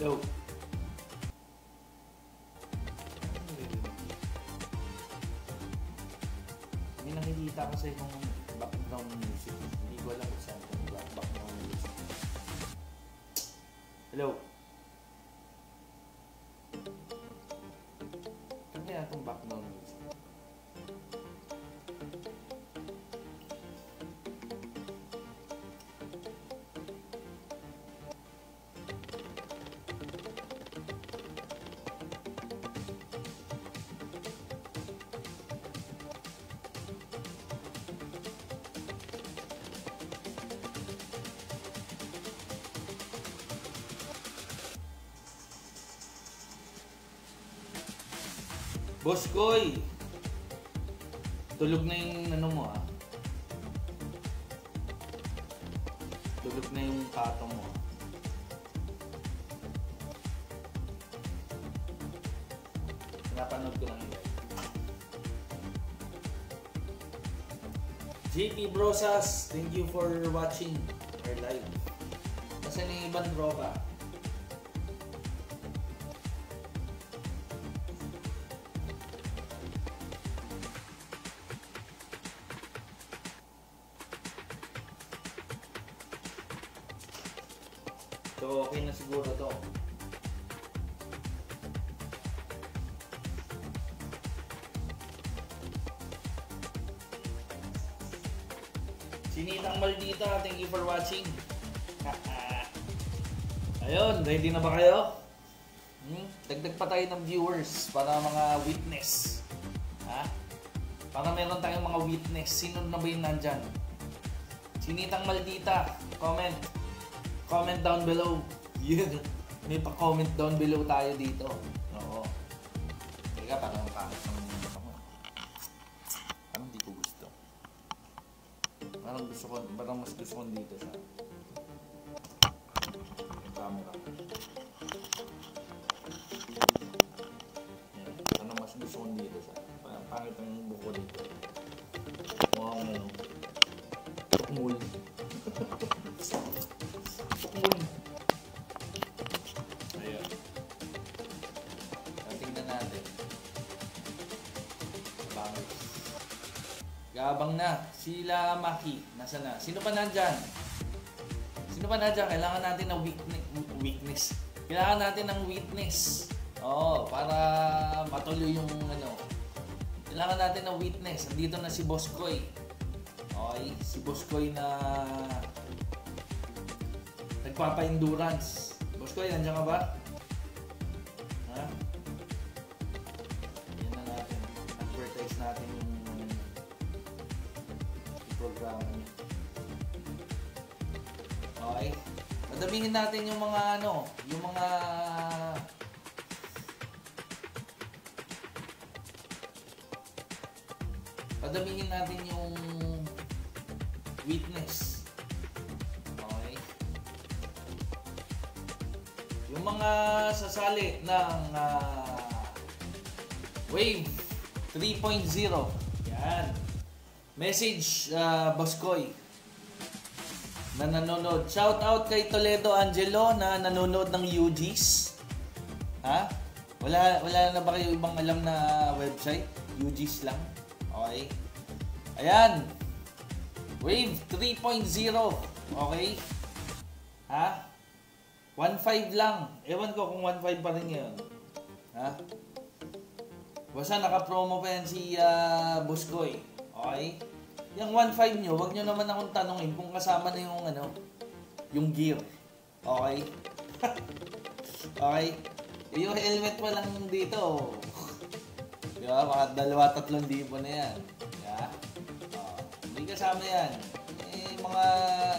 Yo. May nakikita kasi yung background music. Hindi ko alam kung saan yung background music. Hello. Ano kaya itong background music? Boss Koy, tulog na yung ano mo ah. Tulog na yung patong mo. Pinapanood ko lang yun. JP Brosas, thank you for watching our live. Kasi ni Ivan Roba. So, okay na siguro to. Sininang Maldita, thank you for watching. Ayun, ready na ba kayo? Dagdag pa tayo ng viewers para mga witness. Ha? Para meron tayong mga witness. Sino na ba yung nandyan? Sinitang Maldita, comment. Comment down below. Yeah. May pa-comment down below tayo dito. Oo. Teka, parang pangit ng mga mo. Parang di ko gusto. Parang mas gusto ko dito sa yung camera. Yan. Parang mas gusto ko dito sa parang pangit ang buko dito. Mukhang ano. Tukmul. Ayan. Tingnan natin. Bangos. Gabang na. Sila Maki. Nasaan na? Sino pa nandyan? Sino pa nandyan? Kailangan natin ng weakness. Kailangan natin ng witness. Oo, para matuloy yung ano. Kailangan natin ng witness. Andito na si Boss Koy. Okay, si Boss Koy na nagpapa-endurance. Boss Koy, nandiyan ka ba? Ha? Yan na natin. Advertise natin yung programa niya. Okay. Padamihin natin yung mga ano, yung mga padamihin natin yung witness. Okay. Yung mga sasali ng Wave 3.0. Yan. Message Boss Koy na nanonood. Shout out kay Toledo Angelo na nanonood ng UGs. Ha? Wala na ba kayo ibang alam na website? UGs lang. Okay. Ayan. Wave 3.0. Okay? Ha? 1.5 lang. Ewan ko kung 1.5 pa rin ngayon. Ha? Basta naka-promo pa yan si Boss Koy. Okay? Yung 1.5 nyo, wag nyo naman akong tanongin kung kasama na yung ano, yung gear. Okay? Okay? Yung helmet pa lang dito. Diba? Mga 2-3 libo na yan. Diba? Hindi kasama yan. Mga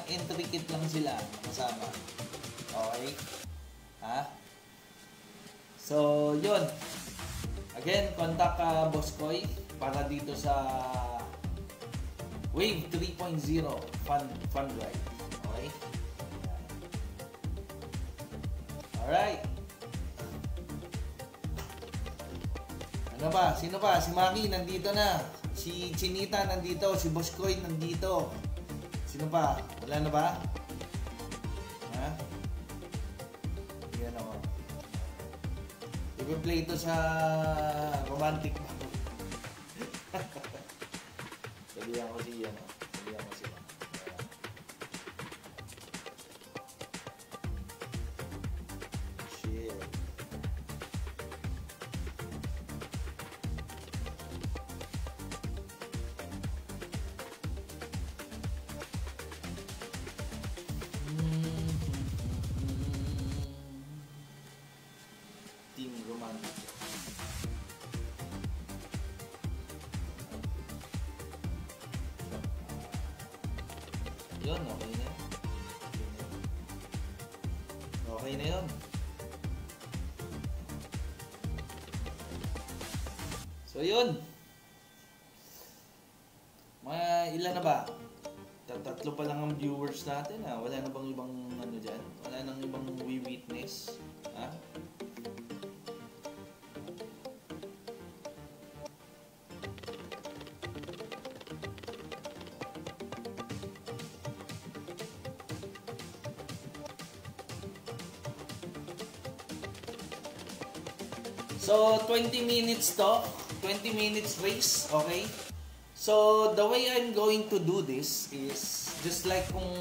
entry kit lang sila kasama. Okay? Ha? So, yun. Again, contact Boss Koy para dito sa Wave 3.0 Fun Ride. Okay? Alright. Ano ba? Sino pa? Si Maki nandito na. Si Chinita nandito. Si Boss Koy nandito. Sino pa? Wala na ba? Ha? Yan ako. I-play ito sa romantic ba? Sabihan ko siya, no? Sabihan ko siya. Shit. Team romantic. Yun, okay na. Okay na yun. So yun. Mga ilan na ba? Tatlo pa lang ang viewers natin ha. Wala na bang ibang ano dyan? Wala nang ibang we-witness? Ha? So, 20 minutes to. 20 minutes race, okay? So, the way I'm going to do this is just like kung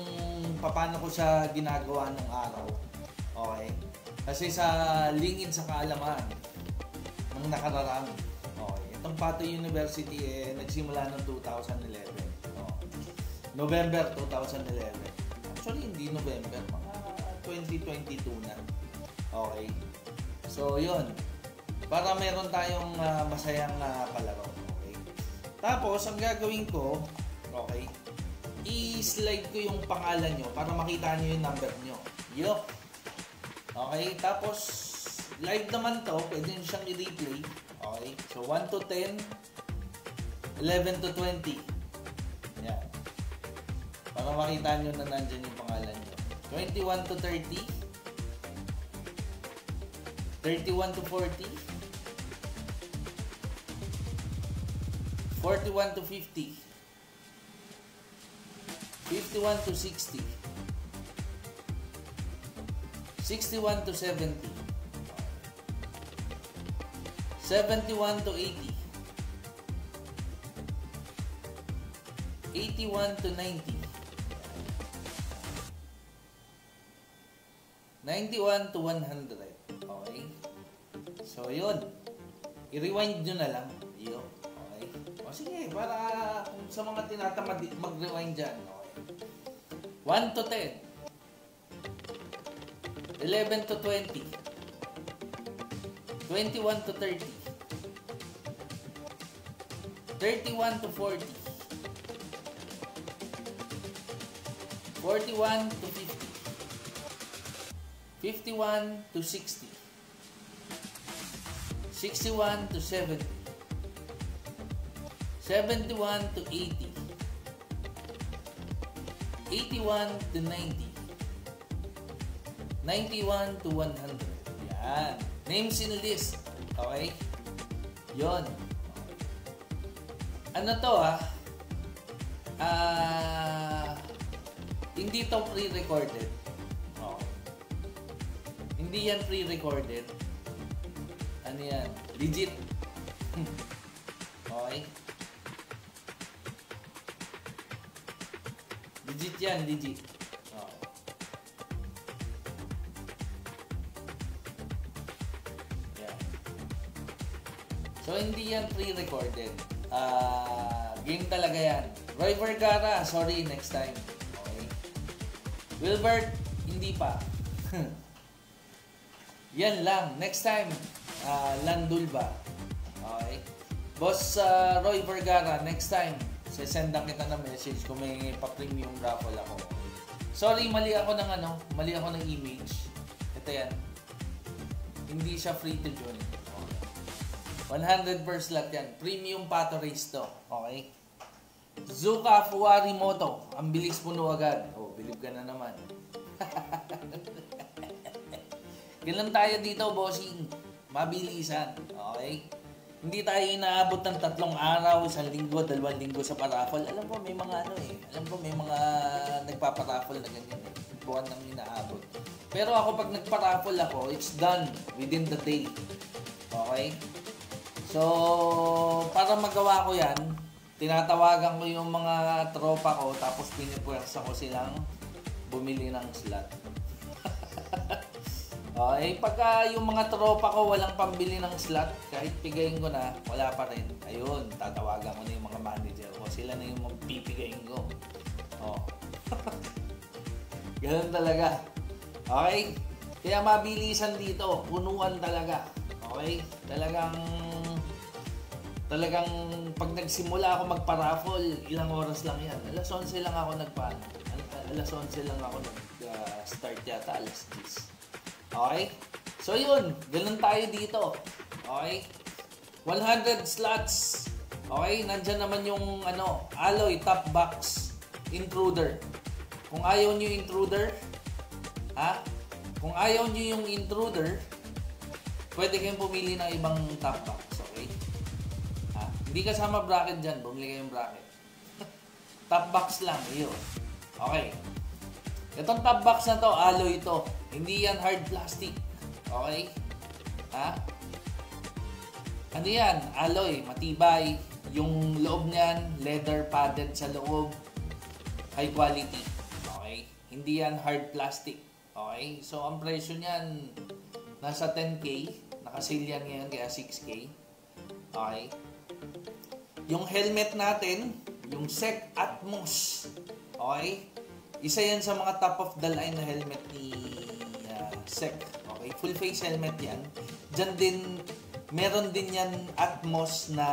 paano ko siya ginagawa ng araw. Okay? Kasi sa lingid sa kaalaman ng nakararami. Okay? Itong Pato University nagsimula noong 2011. Okay? November 2011. Actually, hindi November. Mga 2022 na. Okay? So, yun. Para meron tayong masayang palaro. Okay? Tapos, ang gagawin ko, okay, i-slide ko yung pangalan nyo para makita nyo yung number nyo. Yup. Okay? Tapos, live naman to. Pwede nyo siyang i-replay. Okay? So, 1 to 10, 11 to 20. Yan. Para makita nyo na nandyan yung pangalan nyo. 21 to 30, 31 to 40, 41 to 50, 51 to 60, 61 to 70, 71 to 80, 81 to 90, 91 to 100. Okay? So, yun. I-rewind nyo na lang. Yun. Okay? O sige, para sa mga tinatamad mag-rewind dyan. Okay? 1 to 10. 11 to 20. 21 to 30. 31 to 40. 41 to 50. 51 to 60. 61 to 70. 71 to 80. 81 to 90. 91 to 100. Yan. Names in list. Okay? Yon. Ano to hindi to pre-recorded. Okay. Hindi yan pre-recorded. Ano yan? Legit. Okay? Legit yan, legit. Okay. Yan. So, hindi yan pre-recorded. Game talaga yan. Roy Vergara, sorry, next time. Okay? Wilbert, hindi pa. Yan lang. Next time, Landulba. Okay? Boss Roy Vergara, next time, sesendan kita ng message kung may pa-premium raffle ako. Sorry, mali ako ng image. Ito yan. Hindi siya free to join. Okay. 100 per slot yan. Premium Pato race to. Okay? Zuka Fuwari Moto. Ang bilis puno agad. Oh, bilib ka na naman. Ganun tayo dito, bossing. Mabilisan. Okay? Hindi tayo inaabot ng 3 araw, 1 linggo, 2 linggo sa paraffle. Alam ko may mga may mga nagpaparaffle na ganyan eh. Buwan nang inaabot. Pero ako pag nagparaffle ako, it's done within the day. Okay? So, para magawa ko yan, tinatawagan ko yung mga tropa ko, tapos pinipwersa ko silang bumili ng slot. Okay, pagka yung mga tropa ko walang pambili ng slot, kahit pigayin ko na, wala pa rin. Ayun, tatawagan ko na yung mga manager ko. Sila na yung pipigayin ko. Oh. Ganun talaga. Okay? Kaya mabilisan dito. Punuan talaga. Okay? Talagang pag nagsimula ako magpa-raffle, ilang oras lang yan. Alas 11 lang ako Alas 11 lang ako nag-start yata, alas 10. Okay? So yun, ganun tayo dito. Okay? 100 slots. Okay? Nandyan naman yung alloy, top box, intruder. Kung ayaw nyo intruder, Kung ayaw nyo yung intruder, pwede kayong pumili ng ibang top box. Okay? Hindi kasama bracket dyan, bumili kayong bracket. Top box lang, yun. Okay. Itong top box na to, alloy to. Hindi yan hard plastic. Okay? Ano yan? Alloy, matibay. Yung loob niyan, leather padded sa loob. High quality. Okay? Hindi yan hard plastic. Okay? So, ang presyo niyan, nasa 10K. Naka-sale yan ngayon, kaya 6K. Okay? Yung helmet natin, yung SEC Atmos. Okay? Isa yan sa mga top of the line na helmet ni SEC. Okay? Full face helmet yan. Diyan din, meron din yan Atmos na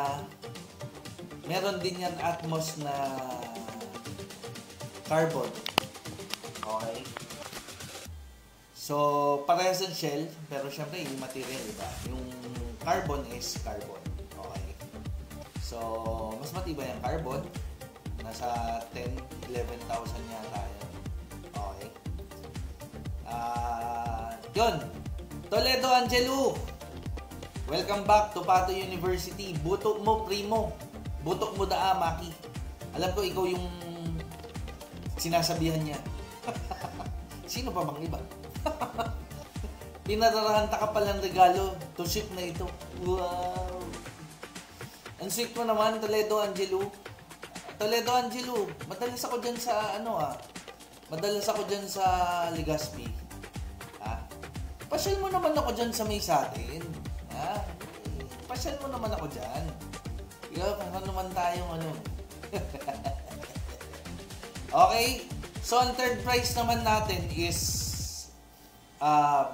carbon. Okay? So, parehas ang shell, pero syempre yung material, diba? Yung carbon is carbon. Okay? So, mas matibay ang carbon. Nasa 10,000, 11,000 yata yan. Okay? Yun. Toledo Angelo. Welcome back to Pato University. Butok mo, primo. Butok mo daa, Maki. Alam ko ikaw yung sinasabihan niya. Sino pa bang iba? Pinararahanta ka palang regalo. To ship na ito. Wow. Ang sweet mo naman, Toledo Angelo. Toledo Angelo, madalas ako dyan sa Madalas ako dyan sa Legazpi. Pasyal mo naman ako dyan sa may satin. Pasyal mo naman ako dyan. Ano naman tayong Okay. So, ang third prize naman natin is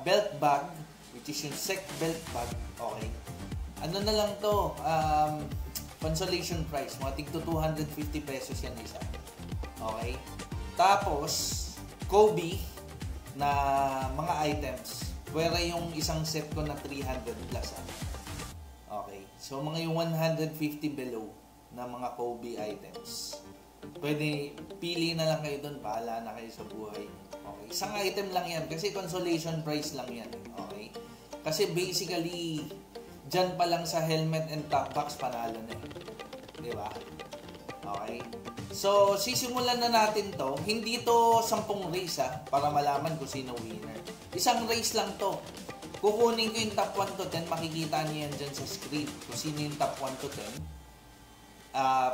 belt bag, which is yung SEC belt bag. Okay. Ano na lang to? Consolation price. Mga tigto 250 pesos yan isa. Okay. Tapos, Kobe na mga items. Pwera yung isang set ko na 300 plus. Okay. So, mga yung 150 below na mga Kobe items. Pwede, pili na lang kayo doon. Bahala na kayo sa buhay. Okay. Isang item lang yan. Kasi consolation price lang yan. Okay. Kasi basically, dyan pa lang sa helmet and top box, panalo na eh. Diba? Okay. So, sisimulan na natin to. Hindi to 10 race para malaman kung sino winner. Isang race lang to. Kukunin ko yung top 1 to 10. Makikita niyo yan dyan sa screen. Kung sino yung top 1 to 10.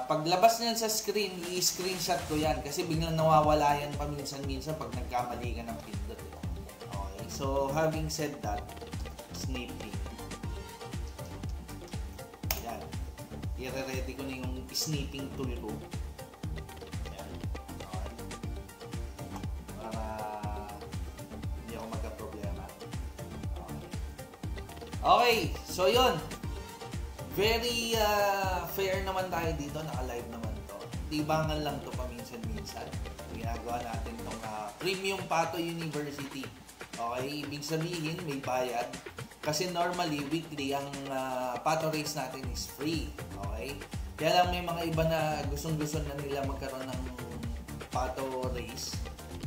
Paglabas niyan sa screen, i-screenshot ko yan. Kasi biglang nawawala yan paminsan-minsan pag nagkamali ka ng pindot. Okay. So, having said that, snipping. Yan. I-ready ko na yung snipping tool ko. Yan. Okay. Para hindi ako magka-problema. Okay. Okay. So, yun. Very fair naman tayo dito. Naka-live naman to. Tibangan lang to paminsan-minsan. Ginagawa natin itong Premium Pato University. Okay? Ibig sabihin, may bayad. Kasi normally, weekly, ang Pato race natin is free. Okay? Kaya lang may mga iba na gustong-gusto na nila magkaroon ng Pato race.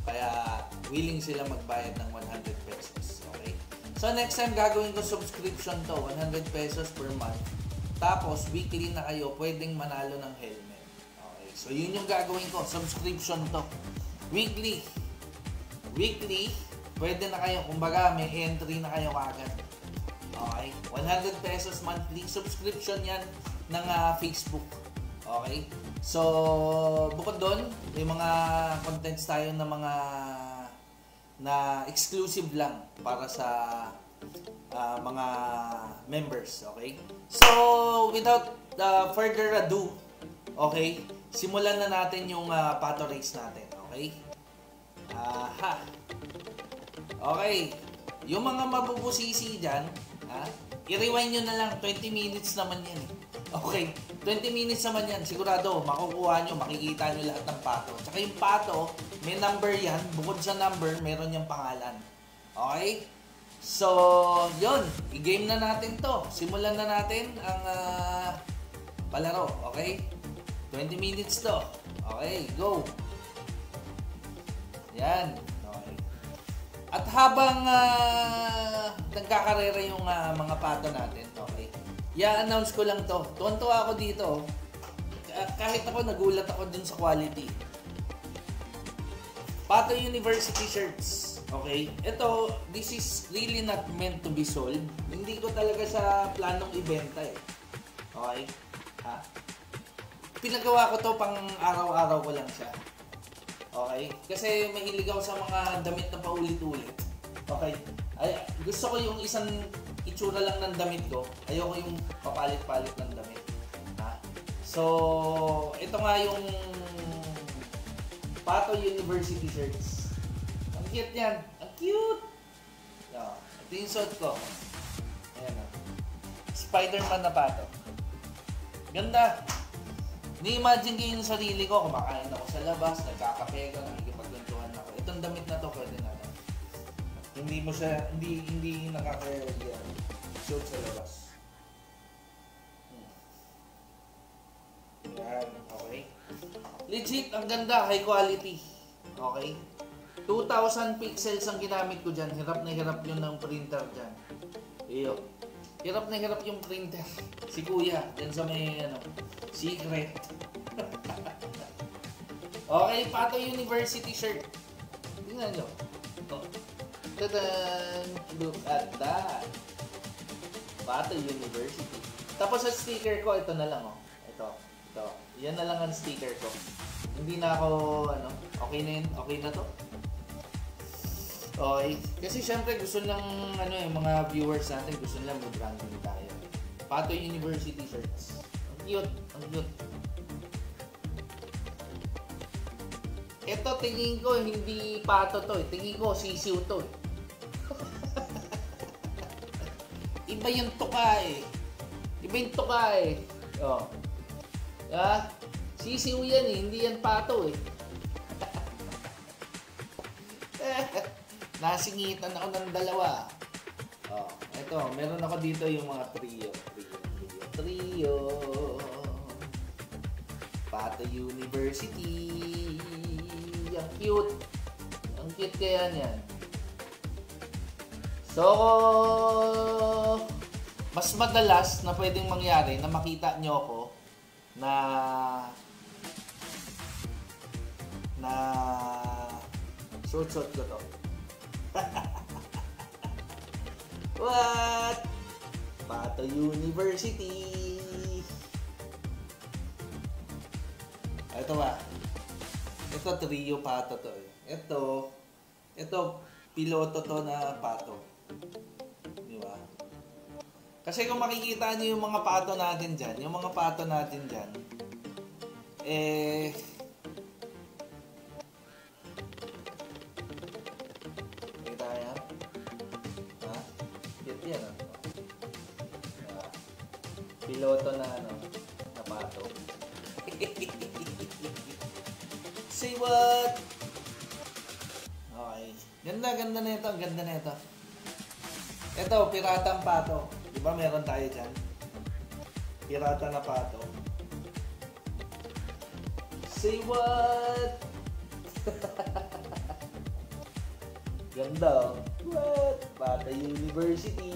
Kaya willing sila magbayad ng 100 pesos. Okay? So next time gagawin ko subscription to. 100 pesos per month. Tapos, weekly na kayo, pwedeng manalo ng helmet. Okay. So, yun yung gagawin ko. Subscription to. Weekly. Weekly, pwede na kayo. Kumbaga, may entry na kayo agad. Okay? 100 pesos monthly subscription yan ng Facebook. Okay? So, bukod doon, may mga contents tayo na mga na exclusive lang para sa mga members. Okay? So, without further ado, okay, simulan na natin yung pato race natin. Okay? Okay. Yung mga mabubusisi dyan, i-rewind nyo na lang. 20 minutes naman yan. Okay. 20 minutes naman yan. Sigurado, makukuha nyo, makikita nyo lahat ng pato. Tsaka yung pato, may number yan. Bukod sa number, meron yung pangalan. Okay? So, yun. I-game na natin to. Simulan na natin ang palaro. Okay? 20 minutes to. Okay, go. Yan. Okay. At habang nagkakarera yung mga pato natin, okay, i-announce ko lang to. Tuwan-tuwa ako dito. Kahit ako, nagulat ako dun sa quality. Pato University shirts. Okay? Ito, this is really not meant to be sold. Hindi ko talaga sa planong ibenta eh. Okay? Pinagawa ko to pang araw-araw ko lang siya. Okay? Kasi mahilig ako sa mga damit na paulit-ulit. Okay? Ay, gusto ko yung isang itsura lang ng damit ko. Ayoko yung papalit-palit ng damit. So, ito nga yung Pato University shirts. Ang cute yan. Ang cute! Ito yung suot ko. Ayan o. Spider-Man na pato. Ganda! Ni-imagine ko yung sarili ko, kumakain ako sa labas, nagkakape ko, nakikipagkwentuhan ako. Itong damit na to, pwede na to. Hindi mo siya, hindi nakaka-suit sa labas. Yan, okay. Legit, ang ganda, high quality. Okay. 2,000 pixels ang ginamit ko dyan. Hirap na hirap yun ng printer dyan. Iyo. Hirap na hirap yung printer. Si Kuya, dyan sa may, secret. Okay, Pato University shirt. Tingnan nyo. Tadan! Look at that. Pato University. Tapos sa sticker ko, ito na lang, Ito. Yan na lang ang sticker ko. Hindi na ako, okay na yun. Okay na to. Okay. Kasi syempre gusto lang, mga viewers natin, gusto lang mag-branding tayo. Pato University shirts. Ang cute. Ito, tingin ko, hindi pato to. Tingin ko, sisiw to. Iba yung tuka eh. Oh. Sisiw yan eh. Hindi yan pato eh. Nasingitan ako ng dalawa. Oh, ito, meron ako dito yung mga trio. Pato University. Ang cute. Ang cute kaya niyan. So, mas madalas na pwedeng mangyari na makita nyo ako na suot-suot ko to. What? Pato University. Ito ba? Ito trio pato to. Ito piloto to na pato. Di ba? Kasi kung makikita niyo yung mga pato natin dyan, kita yan? Cute yan, piloto na, na pato. Say what? Okay. Ganda na ito. Ito, piratang pato. Diba meron tayo dyan? Pirata na pato. Say what? Ganda, What? Pato University.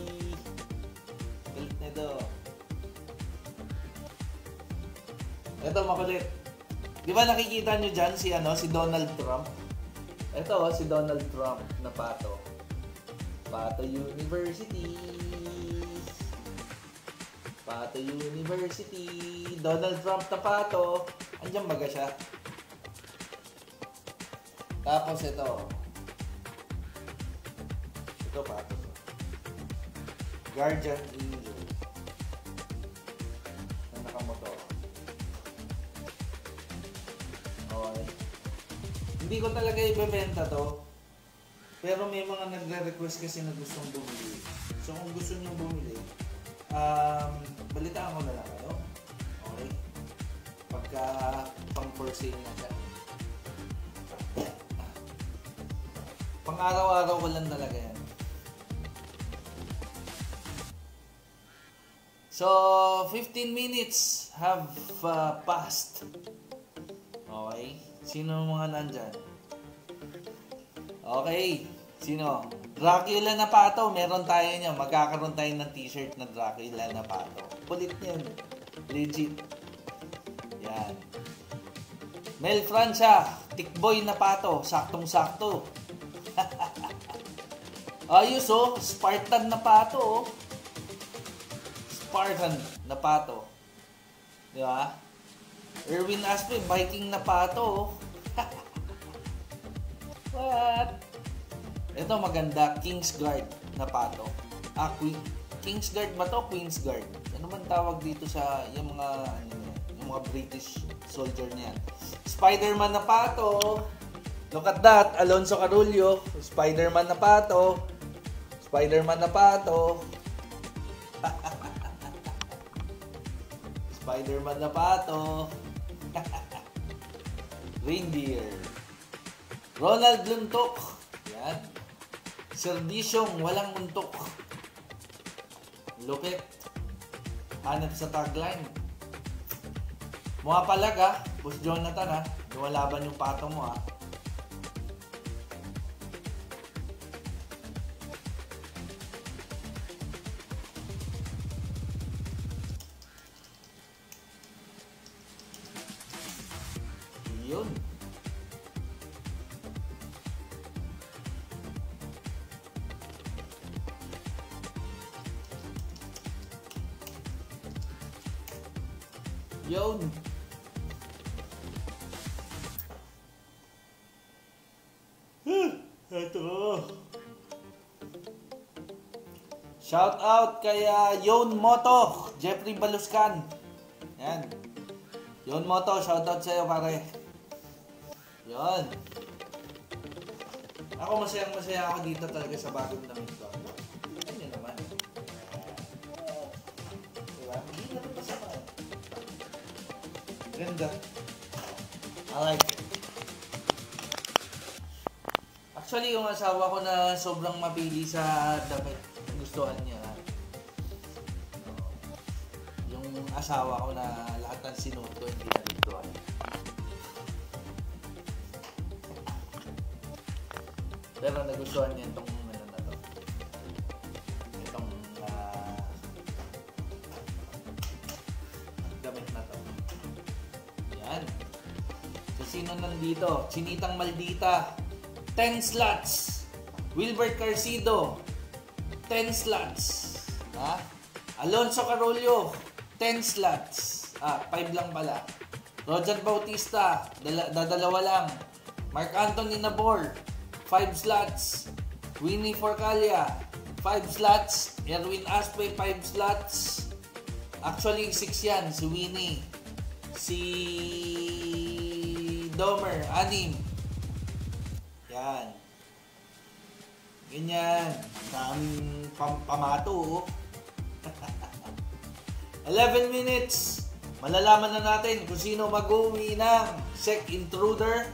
Galit nito. Ito, makulit. Di ba nakikita nyo dyan si Donald Trump? Ito, si Donald Trump na pato. Pato University. Pato University. Donald Trump na pato. Andiyan baga siya. Tapos ito. Ito pato to. Guardian Angel. Na nakamotor. Okay. Hindi ko talaga ibebenta to. Pero may mga nagre-request kasi na gustong bumili. So kung gusto niyo bumili, balitaan ko na lang kayo. Okay? Pagka pang for sale na siya. Pang araw-araw ko lang talaga yan. So, 15 minutes have passed. Okay? Sino mga nandyan? Okay. Sino? Dracula na pato. Meron tayo niya. Magkakaroon tayo ng t-shirt na Dracula na pato. Kulit niyan. Legit. Yan. Mel Francia. Tickboy na pato. Saktong-sakto. Ayos oh. Spartan na pato oh. Spartan na pato. Di ba? Erwin Aspe. Viking na pato oh. What? Ito maganda, Kingsguard na pato. Kingsguard ba to? Queensguard. Ano man tawag dito sa yung mga yung mga British soldier niyan. Spider-Man na pato. Look at that, Alonso Carullo, Spider-Man na pato. Spider-Man na pato. Spider-Man na pato. Reindeer. Ronald Luntok. Yan. Serdisyong walang muntok. Lupit. Hanap sa tagline. Mga palag ha. Boss Jonathan ha. Luwalaban yung pato mo ha. Yun. Yun. Ito. Shout out kay Yon Moto, Jeffrey Baluscan. Yan. Yon Moto, shout out sa iyo pare. Yon. Ako masaya ako dito talaga sa bagong damit ko. Ano naman? Diba? Hindi naman masama. Ganda. I like it. Actually, yung asawa ko na sobrang mapili sa damit, gustuhan niya. Yung asawa ko na lahat ng sinuot ko, hindi na gustuhan. Pero nagustuhan niya itong ano na to. Itong damit na to. Yan. So, sino nandito? Chinitang Maldita. 10 slots. Wilbert Carcido. 10 slots. Ha? Alonso Carollo. 10 slots. 5 lang pala. Roger Bautista. Dadalawa lang. Mark Anthony Nabor. 5 slots. Winnie Forcalia. 5 slots. Erwin Aspe. 5 slots. Actually, 6 yan. Si Winnie. Si Domer. 6. Yan. Ganyan. Daming pamato. 11 minutes. Malalaman na natin kung sino mag-uwi ng Sec Intruder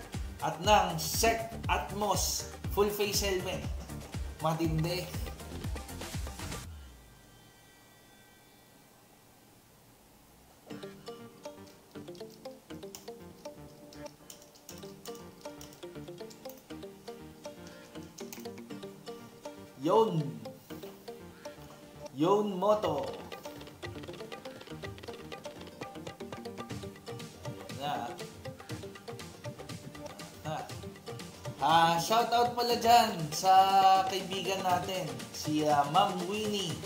at ng Sec Atmos full face helmet. Matindi. Yon Moto. Shout out pala dyan sa kaibigan natin, si Ma'am Winnie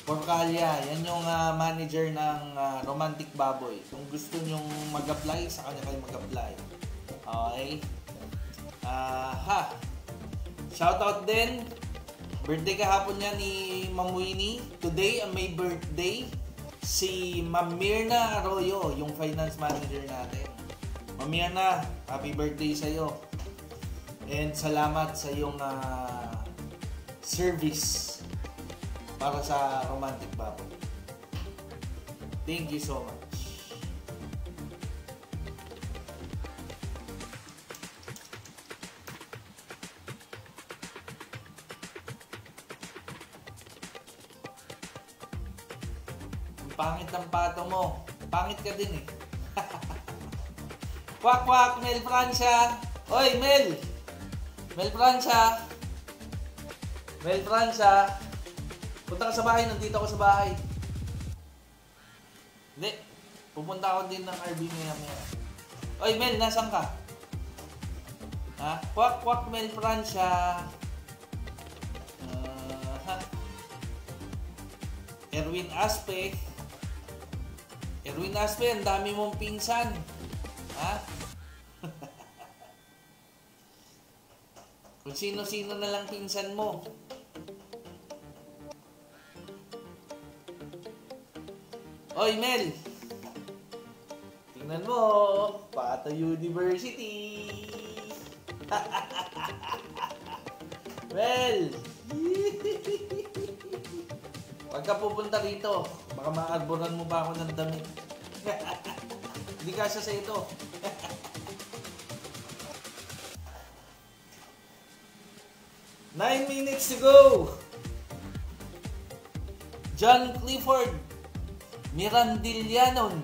Porcalia, yan yung manager ng Romantic Baboy. Kung gusto nyong mag-apply, sa kanya kayo mag-apply. Okay? Shoutout din. Birthday kahapon niya ni Ma'am Winnie. Today, may birthday si Ma'am Mirna Arroyo, yung finance manager natin. Ma'am Mirna, happy birthday sa'yo. And salamat sa iyong service para sa Romantic Baboy. Thank you so much. Pangit ng pato mo. Pangit ka din eh. Kwak kwak, Mel Francia. Oy, Mel. Mel Francia. Mel Francia. Punta ka sa bahay, nandito ako sa bahay. Hindi. Pupunta ako din ng RB maya. Oy, Mel, nasan ka? Ha? Kwak kwak, Mel Francia. Erwin Aspe. Erwin Aspe, ang dami mong pinsan. Ha? Kung sino-sino na lang pinsan mo. Oy, Mel. Tingnan mo. Pato University. Mel. Pagka pupunta rito, baka maarboran mo ba ako ng damit? Hindi kasya sa ito. Nine minutes to go. John Clifford Mirandillanon.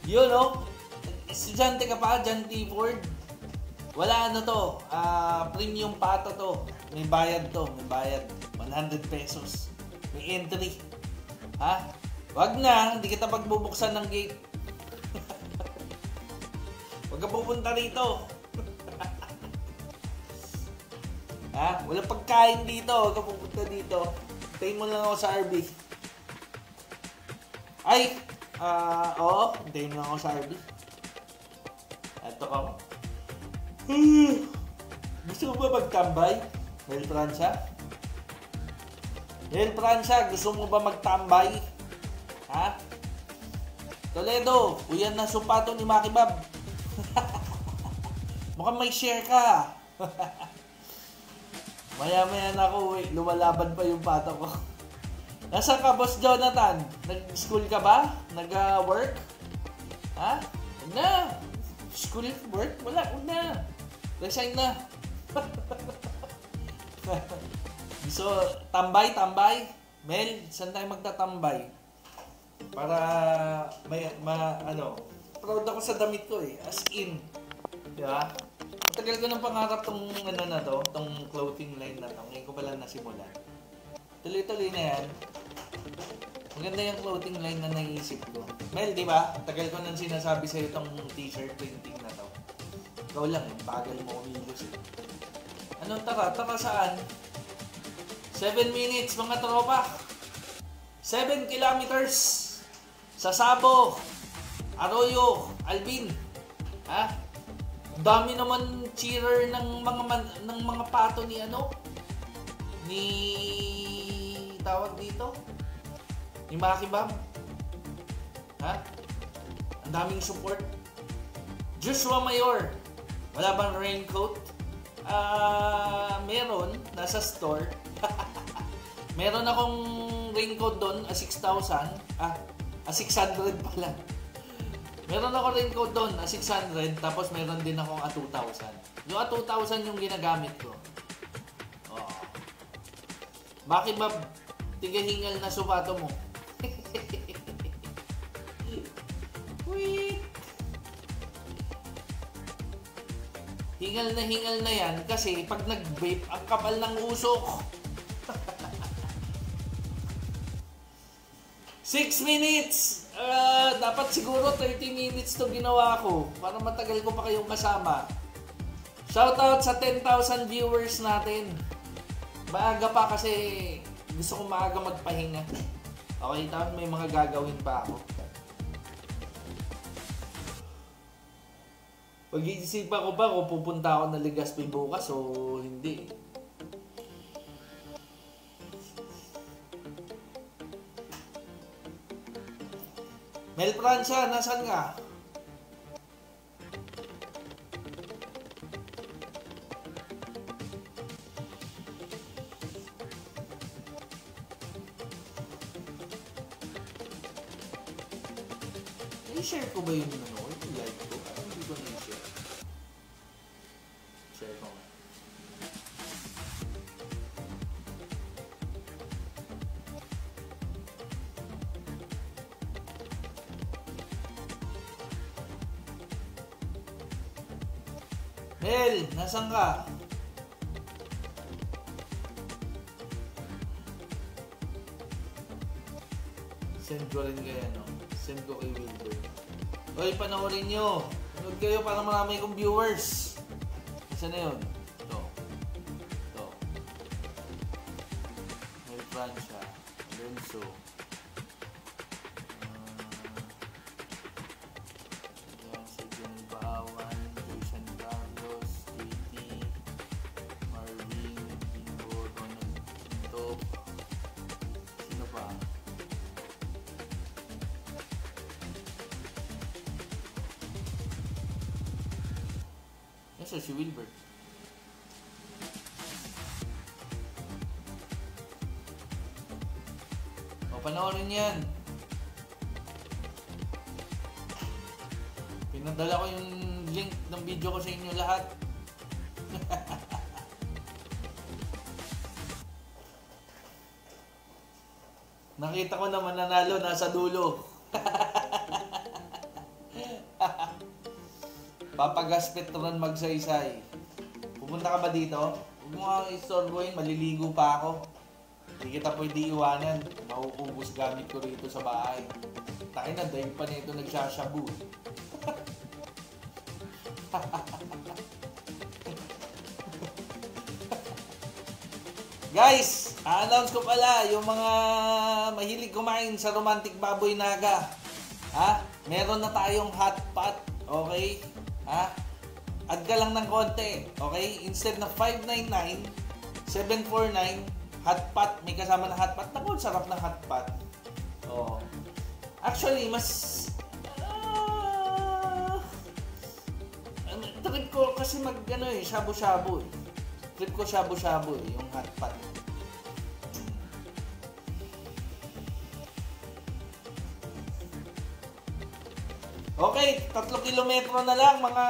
Yun, no? Estudyante ka pa, John Clifford. Wala ano to, premium pato to. May bayad to, may bayad. 100 pesos. May entry. Ha? Wag na, hindi kita pagbubuksan ng gate. Wag ka pupunta rito. Ha? Walang pagkain dito, wag ka pupunta dito. Hintayin mo lang ako sa RB. Ay! Oo, hintayin mo lang ako sa RB. Ito ka mo. Gusto mo ba magtambay? Mel Francia? Mel Francia, gusto mo ba magtambay? Ha? Toledo, uyan na supato ni Maki Bob. Mukhang may share ka. Maya-maya na ako, lumalaban pa yung pato ko. Nasaan ka, Boss Jonathan? Nag-school ka ba? Nag-work? Ha? Huwag na. School, work? Wala, huwag na. Resign na. So, tambay. Mel, saan tayo magtatambay? Para proud ako sa damit ko eh. As in. Diba? Matagal ko ng pangarap tong tong clothing line na to. Ngayon ko pala nasimulan. Tuloy-tuloy na yan. Maganda yung clothing line na naisip ko. Mel, di ba? Tagal ko nang sinasabi sa'yo itong t-shirt printing na to. Ikaw lang, bagal mo umilos eh. Anong tara? Tara saan? 7 minutes mga tropa. 7 kilometers. Sa Sabo, Arroyo, Alvin. Ha? Dami naman cheerer ng mga pato ni tawag dito ni Maki Bob. Ha? Ang daming support. Joshua Mayor, wala bang raincoat? Meron, nasa store. Meron akong raincoat doon, 6,000. 600 pala. Meron ako raincoat doon, 600. Tapos meron din akong 2,000. Yung 2,000 yung ginagamit ko. Oh. Bakit ba tigahingal na supato mo? Wait. Hingal na yan kasi pag nag-vape, ang kapal ng usok. 6 minutes! Dapat siguro 30 minutes to ginawa ko para matagal ko pa kayong kasama. Shoutout sa 10,000 viewers natin. Maaga pa kasi Gusto kong maaga magpahinga. Okay, tapos may mga gagawin pa ako. Pag-iisipan ko ba kung pupunta ako ng Legazpi bukas o hindi. Mel Francia, nasan ka? I-share ko ba yung yung live ko? Hindi ko na-share. Share ko nga. Mel, nasan ka? Send ko rin kaya, no? Send ko kay Wilbur. Hoy, panoorin nyo. Panood kayo para marami kong viewers. Isa na yun. Ito. Ito. Mel Francia. Lenzo. Si Jen Bawan. Jason Carlos. JT. Marvin. Bingo. Ronald Top. Sino pa? Yes, si Wilbur. O, panoorin yan. Pinadala ko yung link ng video ko sa inyo lahat. Nakita ko naman nanalo, nasa dulo. Papagaspit ron magsaysay. Pupunta ka ba dito? Huwag mo nga istorbohin, maliligo pa ako. Hindi kita pwede iwanan. Mauubos gamit ko rito sa bahay. Takin na, dahil pa nito nagsashabu. Guys, a-announce ko pala yung mga mahilig kumain sa Romantic Baboy Naga. Ha? Meron na tayong hot pot. Okay? Ha? Add ka lang ng konti. Okay? Instead na 599, 749, hot pot. May kasama na hot pot. Naku, sarap ng hot pot. Oh. Actually, mas... trip ko kasi shabu-shabu eh. Trip ko shabu-shabu eh, yung hot pot. Okay, 3 kilometro na lang mga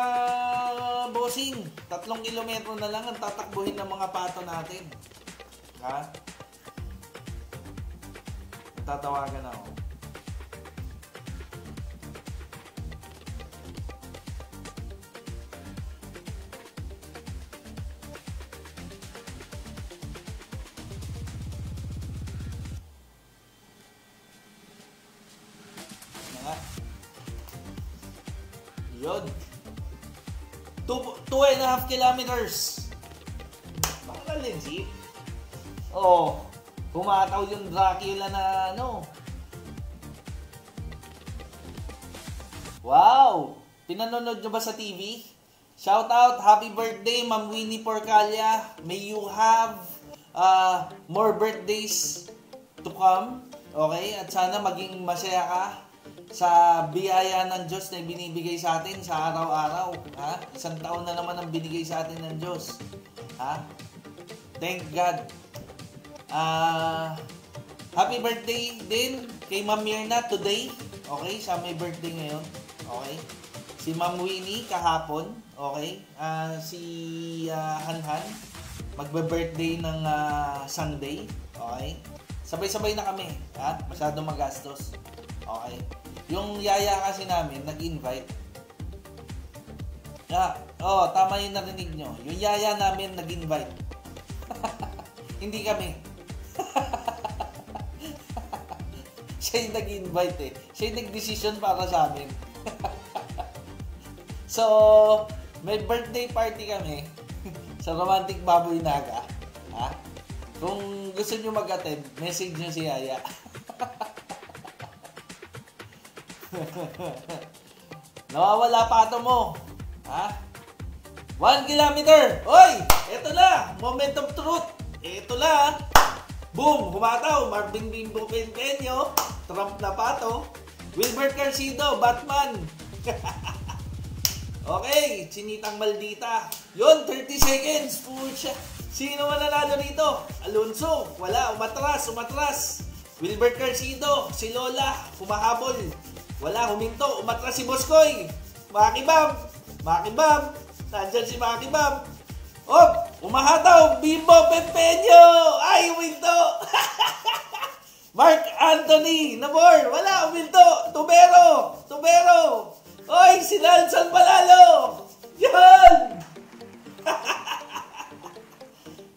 bossing. 3 kilometro na lang ang tatakbuhin ng mga pato natin. Ha? Tatawagan ako. Yun. 2.5 kilometers. Bakal din, si? Oh, pumataw yung Dracula na ano. Wow! Pinanonood nyo ba sa TV? Shout out, happy birthday, Ma'am Winnie Porcalia. May you have more birthdays to come. Okay? At sana maging masaya ka sa biyaya ng Diyos na binibigay sa atin sa araw-araw. Ha? 1 taon na naman ang binigay sa atin ng Diyos. Ha? Thank God. Happy birthday din kay Ma'am Mirna today. Okay? Siya may birthday ngayon. Okay? Si Ma'am Winnie kahapon. Okay? Si Hanhan magbe-birthday ng Sunday. Okay? Sabay-sabay na kami. Ha? Masyadong magastos. Okay? Yung yaya kasi namin, nag-invite. Tama yung narinig nyo. Yung yaya namin nag-invite. Hindi kami. Siya yung nag-invite eh. Siya yung nag-decision para sa amin. So, may birthday party kami sa Romantic Baboy Naga. Ha? Kung gusto nyo mag-attend, message nyo si Yaya. Nawawala pato mo. Ha? 1 kilometer. Oy! Eto na. Moment of truth. Eto na. Boom! Humataw. Marvin Bimbo Penpenyo. Trump na pato. Wilbert Carcido. Batman. Okay. Chinitang Maldita. Yun. 30 seconds. Pucha. Sino man nanalo dito? Alonso. Wala. Umatras. Wilbert Carcido. Si Lola. Humahabol. Wala. Huminto. Umatras si Boskoy. Makibam. Nandyan si Makibam. Oh, umahataw. Bimbo Penpenyo. Ay, uminto. Mark Anthony. Nabor. Wala, uminto. Tubero. Oy, si Nelson Palalo. Yan.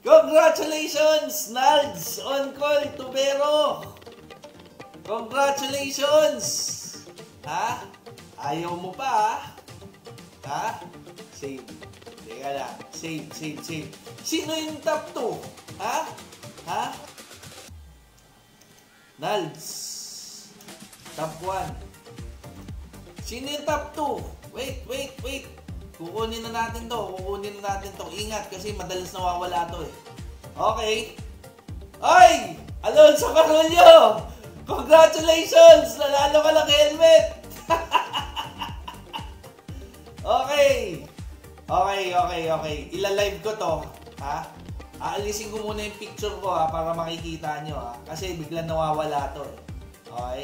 Congratulations, Nalds. On call, Tubero. Congratulations. Ha? Ayaw mo pa, ha? Save. Teka lang. Save. Sino yung top 2? Ha? Nalds. Top 1. Sino yung top 2? Wait. Kukunin na natin to. Ingat kasi madalas nawawala to eh. Okay. Ay! Alonso Carollo! Congratulations! Nanalo ka ng helmet! Okay. Ila-live ko to, ha? Aalisin ko muna yung picture ko, ha, para makikita nyo, ha? Kasi biglang nawawala to, eh. Okay?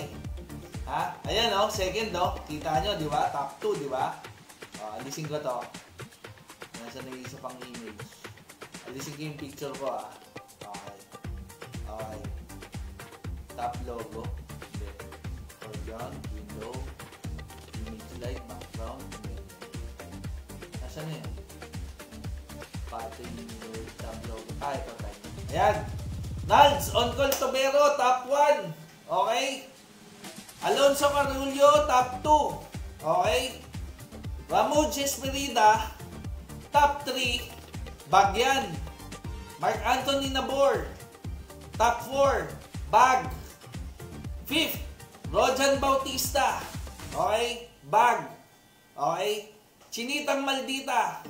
Ha? Ayan, oh, second, oh. Kita nyo, di ba? Top 2, di ba? Alisin ko to. Nasa na isa pang image. Alisin ko yung picture ko, ha? Okay. Top logo. Foreground, window, image light, background. Nasaan na yun? Pattern, top logo. Ito tayo. Ayan. Nalds, on call Tubero, top 1. Okay? Alonso Carollo, top 2. Okay? Ramon Jesperida, top 3. Bagyan. Mark Anthony Nabor, top 4. Bag. 5th, Rojan Bautista. Okay? Bag. Okay? Chinitang Maldita.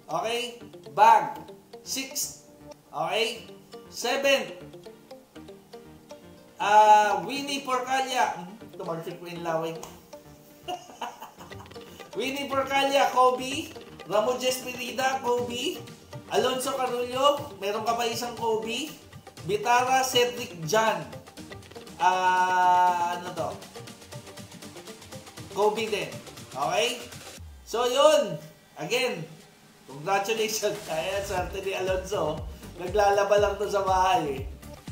Okay? Bag. 6th. Okay? 7th, Winnie Porcalia. Tumagsik ko yung laway. Winnie Porcalia, Kobe. Ramon Jesperida, Kobe. Alonso Carollo, meron ka pa isang Kobe. Bitara, Cedric Jan. Ano to? Kobe din. Okay? So, yun. Again, congratulations. Kaya, swerte ni Alonso. Naglalaba lang to sa bahay.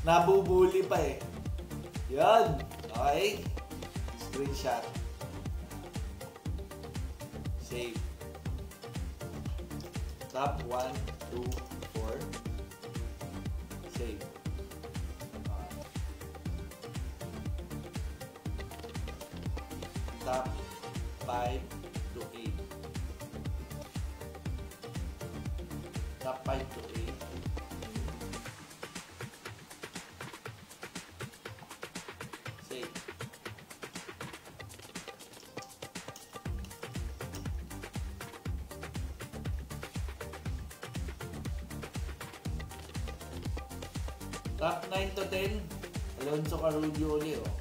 Nabubuli pa eh. Yun. Okay? Screenshot. Save. Top 1, 2, 4. Save. Top 5 to 8. Top 5 to 8. Save. Top 9 to 10. Alonso Carollo ulit, oh.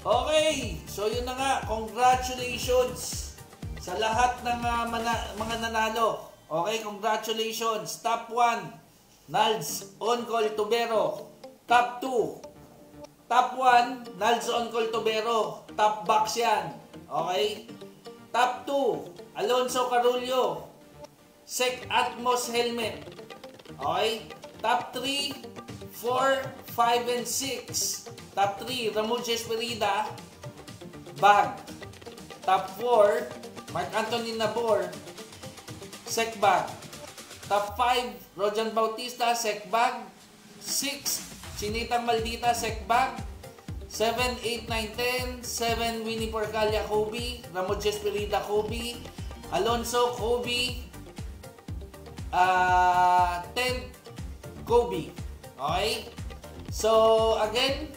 Okay, so yun na nga, congratulations sa lahat ng mga nanalo. Okay, congratulations. Top 1, Nalds On Call Tubero. Top 2, Top 1, Nalds On Call Tubero. Top box yan. Okay? Top 2, Alonso Carollo. Sec Atmos Helmet. Okay? Top 3, 4, 5, and 6. Top 3, Ramon Jesperida, Bag. Top 4, Mark Anthony Nabor, Sec Bag. Top 5, Rojan Bautista, Sekbag. 6, Chinitang Maldita, Sekbag. 7, 8, 9, 10. 7, Winnie Porcalia, Kobe. Ramon Jesperida, Kobe. Alonso, Kobe. 10, Kobe. Okay? So, again,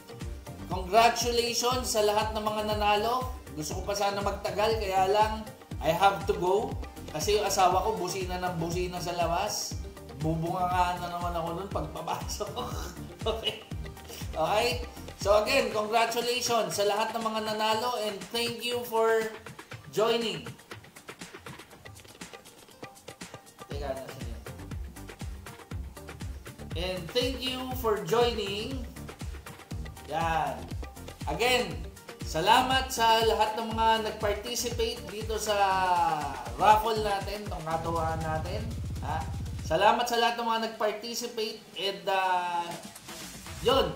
congratulations sa lahat ng mga nanalo. Gusto ko pa sana magtagal, kaya lang, I have to go. Kasi yung asawa ko, busina ng busina sa labas. Bubungangaan na naman ako nun pagpapasok. Okay? Okay? So again, congratulations sa lahat ng mga nanalo and thank you for joining. Teka, nasa niya. And thank you for joining. Yan. Again, salamat sa lahat ng mga nag-participate dito sa raffle natin, itong katuwaan natin. Ha? Salamat sa lahat ng mga nag-participate and yun,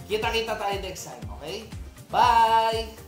kita-kita tayo next time, okay? Bye!